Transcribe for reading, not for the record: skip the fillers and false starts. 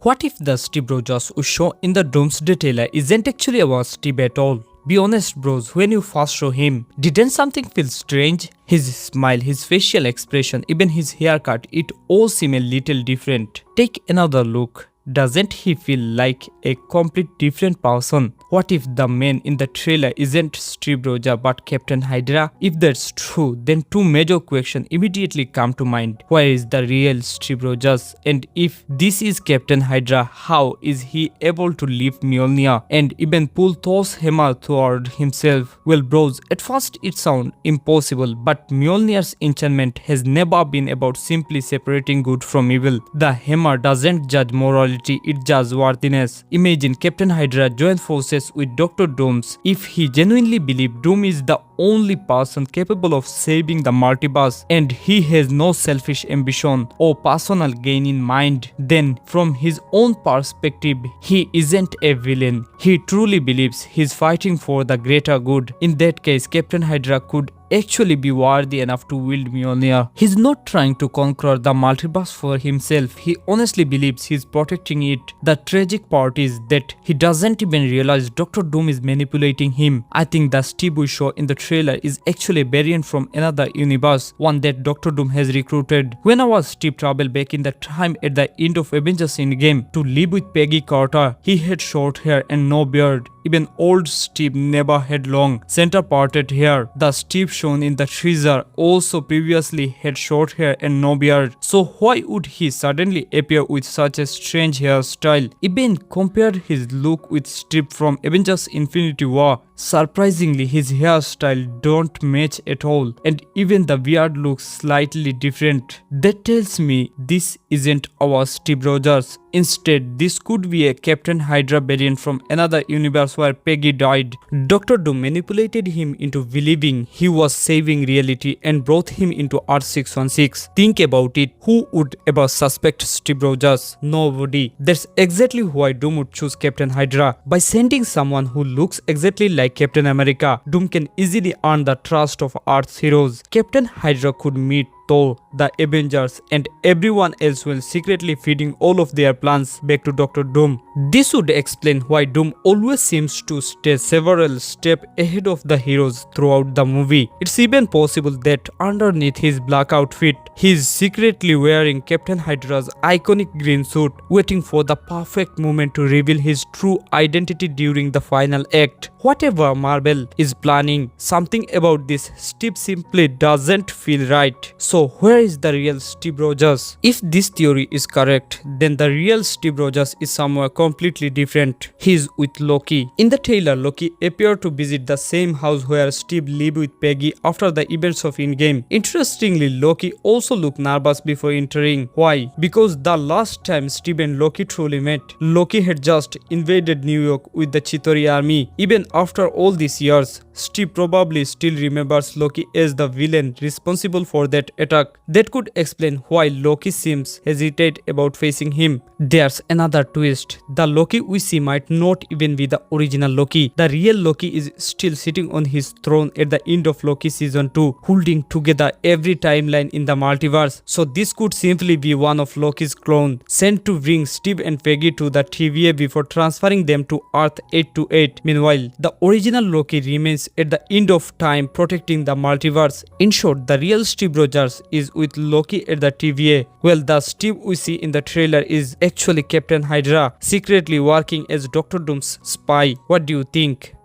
What if the Steve Rogers we saw in the Doomsday trailer isn't actually about Steve at all? Be honest bros, when you first saw him, didn't something feel strange? His smile, his facial expression, even his haircut, it all seemed a little different. Take another look. Doesn't he feel like a complete different person? What if the man in the trailer isn't Steve Rogers but Captain Hydra? If that's true, then two major questions immediately come to mind. Where is the real Steve Rogers? And if this is Captain Hydra, how is he able to leave Mjolnir and even pull Thor's hammer toward himself? Well bros, at first it sounds impossible, but Mjolnir's enchantment has never been about simply separating good from evil. The hammer doesn't judge morality, it judges worthiness. Imagine Captain Hydra join forces with Dr. Doom. If he genuinely believes Doom is the only person capable of saving the multiverse and he has no selfish ambition or personal gain in mind, then from his own perspective, he isn't a villain. He truly believes he's fighting for the greater good. In that case, Captain Hydra could actually be worthy enough to wield Mjolnir. He's not trying to conquer the multiverse for himself. He honestly believes he's protecting it. The tragic part is that he doesn't even realize Dr. Doom is manipulating him. I think the Steve we saw in the trailer is actually a variant from another universe, one that Dr. Doom has recruited. When our Steve traveled back in the time at the end of Avengers Endgame to live with Peggy Carter, he had short hair and no beard. Even old Steve never had long, center-parted hair. The Steve shown in the teaser also previously had short hair and no beard. So why would he suddenly appear with such a strange hairstyle? Even compared his look with Steve from Avengers Infinity War, surprisingly his hairstyle don't match at all, and even the beard looks slightly different. That tells me this isn't our Steve Rogers. Instead, this could be a Captain Hydra variant from another universe where Peggy died. Dr. Doom manipulated him into believing he was saving reality and brought him into Earth 616. Think about it. Who would ever suspect Steve Rogers? Nobody. That's exactly why Doom would choose Captain Hydra. By sending someone who looks exactly like Captain America, Doom can easily earn the trust of Earth's heroes. Captain Hydra could meet Thor, the Avengers, and everyone else while secretly feeding all of their plans back to Dr. Doom. This would explain why Doom always seems to stay several steps ahead of the heroes throughout the movie. It's even possible that underneath his black outfit, he's secretly wearing Captain Hydra's iconic green suit, waiting for the perfect moment to reveal his true identity during the final act. Whatever Marvel is planning, something about this Steve simply doesn't feel right. So where is the real Steve Rogers? If this theory is correct, then the real Steve Rogers is somewhere completely different. He's with Loki. In the trailer, Loki appeared to visit the same house where Steve lived with Peggy after the events of Endgame. Interestingly, Loki also looked nervous before entering. Why? Because the last time Steve and Loki truly met, Loki had just invaded New York with the Chitauri army. Even after all these years, Steve probably still remembers Loki as the villain responsible for that attack. That could explain why Loki seems hesitant about facing him. There's another twist. The Loki we see might not even be the original Loki. The real Loki is still sitting on his throne at the end of Loki season 2, holding together every timeline in the multiverse. So this could simply be one of Loki's clones, sent to bring Steve and Peggy to the TVA before transferring them to Earth 828. Meanwhile, the original Loki remains at the end of time protecting the multiverse. In short, the real Steve Rogers is with Loki at the TVA, while the Steve we see in the trailer is actually Captain Hydra, secretly working as Dr. Doom's spy. What do you think?